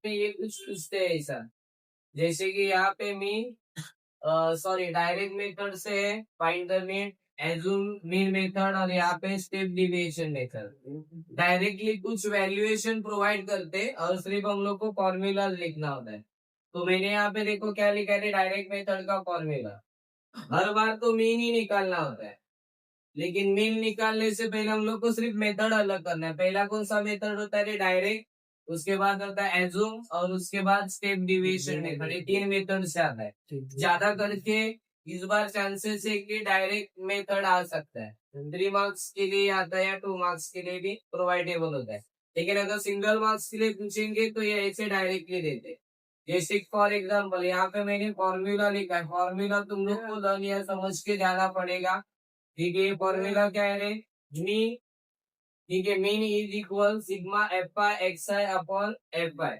में ये कुछ पूछते हैं ऐसा, जैसे कि यहाँ पे मीन डायरेक्ट मेथड से है find the mean, assume mean method, और यहाँ पे स्टेप डिविएशन मेथड। डायरेक्टली कुछ वैल्यूएशन प्रोवाइड करते और सिर्फ हम लोग को फॉर्मूला लिखना होता है। तो मैंने यहाँ पे देखो क्या लिखा है, डायरेक्ट मेथड का फॉर्मूला। हर बार तो मीन ही निकालना होता है, लेकिन मीन निकालने से पहले हम लोग को सिर्फ मेथड अलग करना है। पहला कौन सा मेथड होता है, डायरेक्ट, उसके बाद होता है एज्यूम, और उसके बाद स्टेप डिविएशन मेथड। ये 3 मेथड से आता है। ज्यादा करके इस बार चांसेस है कि डायरेक्ट मेथड आ सकता है, 3 मार्क्स के लिए आता है या 2 मार्क्स के लिए भी प्रोवाइडेबल होता है। लेकिन अगर सिंगल मार्क्स के लिए पूछेंगे तो ये ऐसे डायरेक्टली देते हैं। जैसे फॉर एग्जाम्पल यहाँ पे मैंने फॉर्मूला लिखा है, फॉर्मूला तुम लोग को लर्न या समझ के जाना पड़ेगा। ठीक है, फॉर्मूला क्या है रे, मीन। ठीक है, mean is equal sigma F I x I upon F आई।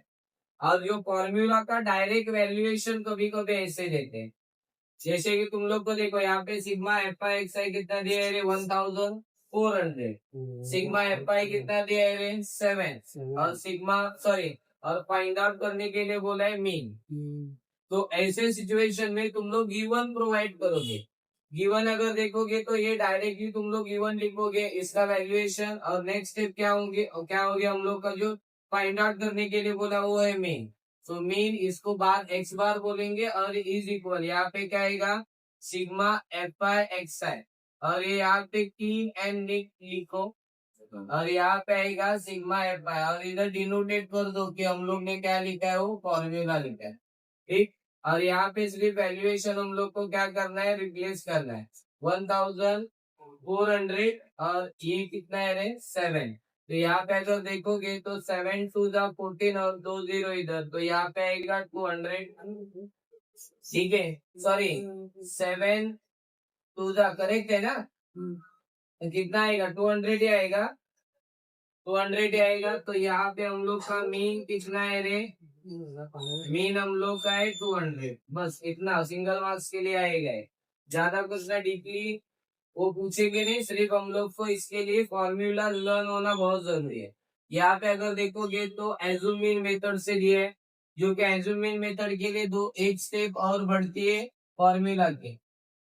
और जो फॉर्मूला का डायरेक्ट वैल्यूएशन कभी कभी ऐसे देते हैं, जैसे कि तुम लोग को देखो यहाँ पे सिग्मा एफ आई एक्स आई कितना दिया है रे, 1400। सिग्मा एफ आई कितना दिया है रे, 7। और और फाइंड आउट करने के लिए बोला है मीन। तो ऐसे सिचुएशन में तुम लोग गिवन प्रोवाइड करोगे। गिवन अगर देखोगे तो ये डायरेक्टली तुम लोग गिवन लिखोगे, इसका वैल्यूएशन, और नेक्स्ट स्टेप क्या होंगे, क्या हो गया हम लोग का जो फाइंड आउट करने के लिए बोला वो है मीन। तो मीन इसको बार एक्स बार बोलेंगे, और इज इक्वल यहाँ पे क्या आएगा, सिग्मा एफ आई एक्स आई, और ये यहाँ पे की एंड लिखो, और यहाँ पे आएगा सिग्मा एफ आई, और इधर डिनोटेट कर दो कि हम लोग ने क्या लिखा है, वो फॉर्मूला लिखा है। ठीक, और यहाँ पे सिर्फ वैल्यूएशन हम लोग को क्या करना है, रिप्लेस करना है, 1400, और ये कितना है रे, 7। तो यहाँ पे अगर देखोगे तो 7 2 जा 14 और 2 0 इधर, तो यहाँ पे आएगा 200। ठीक है, सॉरी 7 2 जा करेक्ट है ना, तो कितना आएगा, 200 ही आएगा, 200 ही आएगा। तो यहाँ पे हम लोग का मीन कितना है रे, मीन हम लोग का है 200। बस इतना सिंगल मार्क्स के लिए आएगा। ज्यादा कुछ ना डीपली वो पूछेंगे नहीं, सिर्फ हम लोग को इसके लिए फॉर्मूला लर्न होना बहुत जरूरी है। यहाँ पे अगर देखोगे तो एज्यूमिन मेथड से दिए है, जो कि एज्यूमिन मेथड के लिए एक स्टेप और बढ़ती है फॉर्मूला के।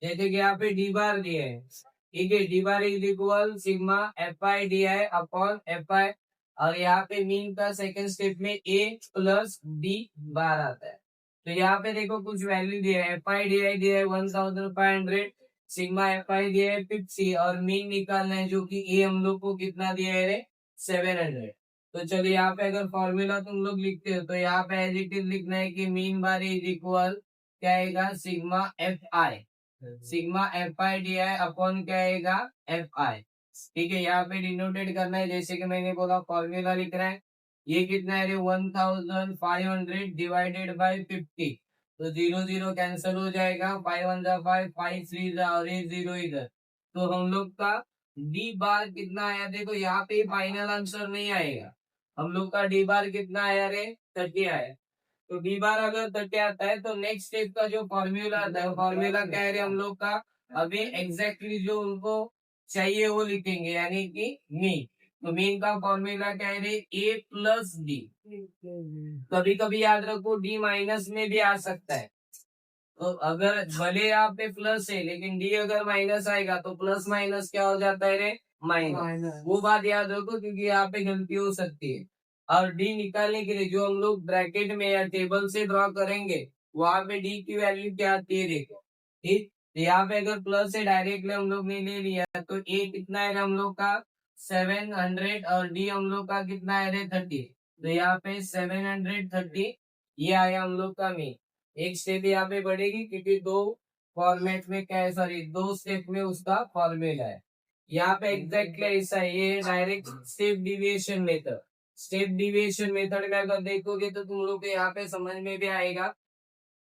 जैसे कि यहाँ पे डी बार दिए है, ठीक है, D bar is equal sigma F I D I upon F आई, और यहाँ पे मीन का सेकंड स्टेप में ए प्लस डी बार आता है। तो यहाँ पे देखो कुछ वैल्यू दिया है, एफ आई डी आई दिया है 1500, सिग्मा एफ आई दिया है 50, और मीन निकालना है जो कि ए हम लोग को कितना दिया है रे, 700। तो चलिए यहाँ पे अगर फॉर्मूला तुम लोग लिखते हो तो यहाँ पे एज इट इज लिखना है कि मीन बार इज इक्वल क्या आएगा, sigma F I, sigma F I D I upon क्या आएगा, एफ आई। ठीक है, यहाँ पे डिनोटेट करना है, जैसे कि मैंने बोला फॉर्मूला लिख रहा है, ये कितना है रे, 1500 डिवाइडेड बाई 50। तो 0 0 कैंसिल हो जाएगा, 5 1 जा 5, 5 3 जा, और ये 0 इधर। तो हम लोग का डी बार कितना आया, देखो यहाँ पे फाइनल आंसर नहीं आएगा, हम लोग का डी बार कितना आया रे, 30 आया। तो डी बार अगर 30 आता है तो नेक्स्ट स्टेप का जो फॉर्मूला आता है, फॉर्मूला क्या है हम लोग का, अभी एग्जैक्टली जो उनको चाहिए वो लिखेंगे, यानी कि मीन। तो मीन का फॉर्मूला क्या है, ए प्लस डी। कभी कभी याद रखो डी माइनस में भी आ सकता है, तो अगर भले यहाँ पे प्लस है लेकिन डी अगर माइनस आएगा तो प्लस माइनस क्या हो जाता है रे, माइनस। वो बात याद रखो क्योंकि यहाँ पे गलती हो सकती है। और डी निकालने के लिए जो हम लोग ब्रैकेट में या टेबल से ड्रॉ करेंगे, वहां पे डी की वैल्यू क्या आती है देखो। ठीक, तो यहाँ पे अगर प्लस से डायरेक्टली हम लोग ने ले लिया तो ए कितना है हम लोग का, 700, और डी हम लोग का कितना है रे, 30। तो यहाँ पे 730 ये आया हम लोग का मीन। एक स्टेप यहाँ पे बढ़ेगी क्योंकि दो फॉर्मेट में क्या है, सॉरी 2 स्टेप में उसका फॉर्मूला है। यहाँ पे एग्जैक्टली ऐसा है, ये direct step deviation method. Step deviation method में अगर देखोगे तो तुम लोग को यहाँ पे समझ में भी आएगा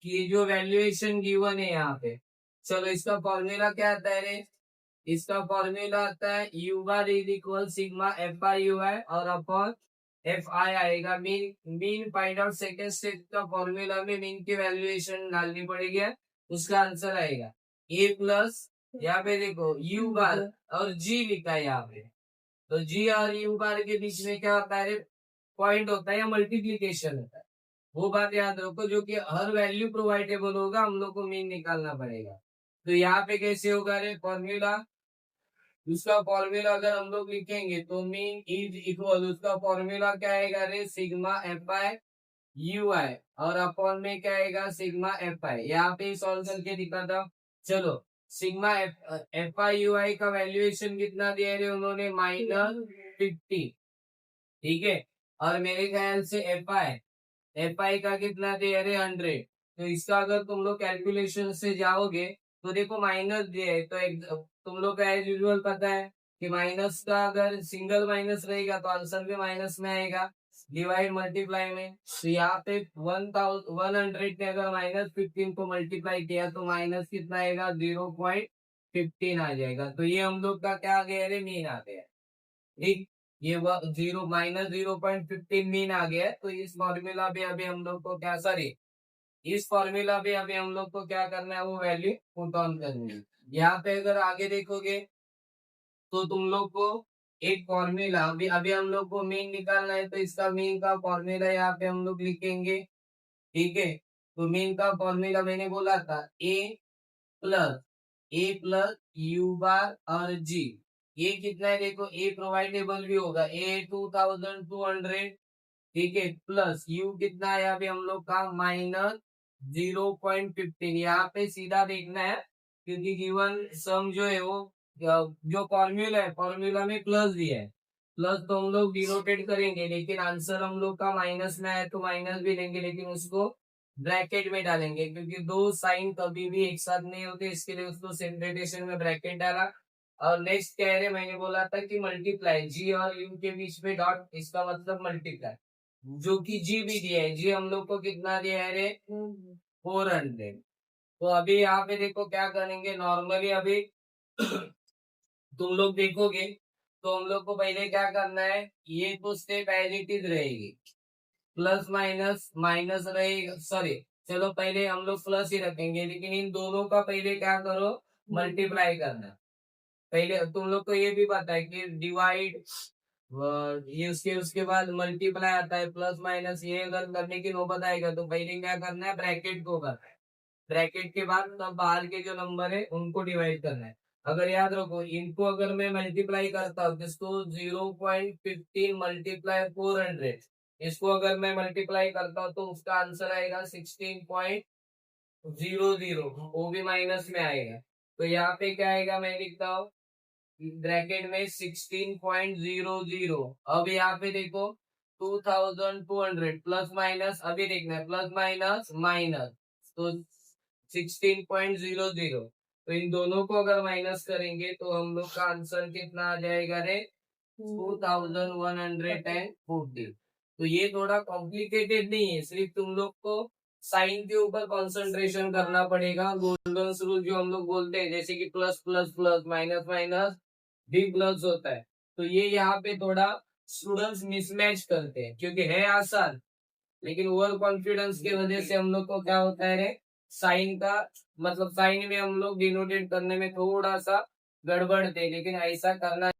कि जो वैल्यूएशन गिवन है यहाँ पे। चलो इसका फॉर्मूला क्या आता है रे, इसका फॉर्मूला आता है U bar is equal sigma F I U I, और अपॉन एफ आई आएगा mean. Mean find out second step का फॉर्मूला में मीन की वैल्यूएशन डालनी पड़ेगी, उसका आंसर आएगा ए प्लस, यहाँ पे देखो यू बार और जी लिखा है यहाँ पे, तो जी और यू बार के बीच में क्या होता है, पॉइंट होता है या मल्टीप्लीकेशन होता है। वो बात याद रखो, जो कि हर वैल्यू प्रोवाइडेबल होगा हम लोग को मीन निकालना पड़ेगा। तो यहाँ पे कैसे होगा रे फॉर्मूला, उसका फॉर्मूला अगर हम लोग लिखेंगे तो मीन इज इक्वल, उसका फॉर्मूला क्या आएगा रे sigma F I U I, और अपॉन में क्या आएगा सिग्मा एफ आई। यहाँ पे सॉल्व करके दिखाता हूं। चलो, सिग्मा एफ आई यू आई का वैल्यूएशन कितना दिया है उन्होंने, -50, ठीक है। और मेरे ख्याल से एफ आई का कितना दिया है 100। तो इसका अगर तुम लोग कैलकुलेशन से जाओगे तो देखो माइनस दिया है, तो एक तुम लोग का एज यूजुअल पता है कि माइनस का अगर सिंगल माइनस रहेगा तो आंसर भी माइनस में आएगा, डिवाइड मल्टीप्लाई में। तो यहाँ पे 100 ने अगर -15 को मल्टीप्लाई किया तो माइनस कितना आएगा 0.15 आ जाएगा। तो ये हम लोग का क्या आ गया रे मीन आ गया, ठीक। ये जीरो -0.15 मीन आ गया है। तो इस फॉर्मूला पे अभी हम लोग को क्या, सॉरी, इस फॉर्मूला पे अभी हम लोग को क्या करना है, वो वैल्यू पुट ऑन करनी है। यहाँ पे अगर आगे देखोगे तो तुम लोग को एक फॉर्मूला, अभी अभी हम लोग को मीन निकालना है, तो इसका मीन का फॉर्मूला यहाँ पे हम लोग लिखेंगे, ठीक है। तो मीन का फॉर्मूला मैंने बोला था ए प्लस यू बार और जी। ये कितना है देखो, ए प्रोवाइडेबल भी होगा, ए 2200, ठीक है, प्लस यू कितना है अभी हम लोग का -0.15। यहाँ पे सीधा देखना है क्योंकि गिवन सम जो है वो जो फॉर्मूला है, फॉर्मूला में प्लस दिया है, प्लस तो हम लोग डिनोटेट करेंगे, लेकिन आंसर हम लोग का माइनस में आया तो माइनस भी लेंगे, लेकिन उसको ब्रैकेट में डालेंगे क्योंकि दो साइन कभी भी एक साथ नहीं होते, इसके लिए उसको सेपरेटेशन में ब्रैकेट डाला। और नेक्स्ट कह रहे, मैंने बोला था कि मल्टीप्लाई, जी और यू के बीच में डॉट, इसका मतलब मल्टीप्लाई, जो कि जी भी दिया है, जी हम लोग को कितना दिया है रे 400। तो अभी यहाँ पे देखो क्या करेंगे, नॉर्मली अभी तुम लोग देखोगे तो हम लोग को पहले क्या करना है, ये तो स्टेप एज इट इज रहेगी, प्लस माइनस माइनस रहेगा, सॉरी, चलो पहले हम लोग प्लस ही रखेंगे, लेकिन इन दोनों का पहले क्या करो, मल्टीप्लाई करना। पहले तुम लोग को ये भी पता है कि डिवाइड, ये उसके उसके बाद मल्टीप्लाई आता है, प्लस माइनस, ये अगर करने की नौबत आएगा तो पहले क्या करना है, ब्रैकेट को करना है, ब्रैकेट के बाद तब बाहर के जो नंबर है उनको डिवाइड करना है। अगर याद रखो, इनको अगर मैं मल्टीप्लाई करता हूँ, जिसको 0.15 मल्टीप्लाई 400, इसको अगर मैं मल्टीप्लाई करता हूँ तो उसका आंसर आएगा 16.00, वो भी माइनस में आएगा। तो यहाँ पे क्या आएगा, मैं लिखता हूँ ब्रैकेट में 16.00। अब यहाँ पे देखो 2200 प्लस माइनस, अभी देखना है प्लस माइनस माइनस, तो 16.00। तो इन दोनों को अगर माइनस करेंगे तो हम लोग का आंसर कितना आ जाएगा रे 2140। तो ये थोड़ा कॉम्प्लिकेटेड नहीं है, सिर्फ तुम लोग को साइन के ऊपर कंसंट्रेशन करना पड़ेगा। गोल्डन रूल जो हम लोग बोलते हैं, जैसे कि plus plus plus minus minus भी प्लस होता है, तो ये यहाँ पे थोड़ा स्टूडेंट्स मिसमैच करते हैं क्योंकि है आसान, लेकिन ओवर कॉन्फिडेंस की वजह से हम लोग को क्या होता है रे, साइन का मतलब साइन में हम लोग डिनोटेट करने में थोड़ा सा गड़बड़ थे, लेकिन ऐसा करना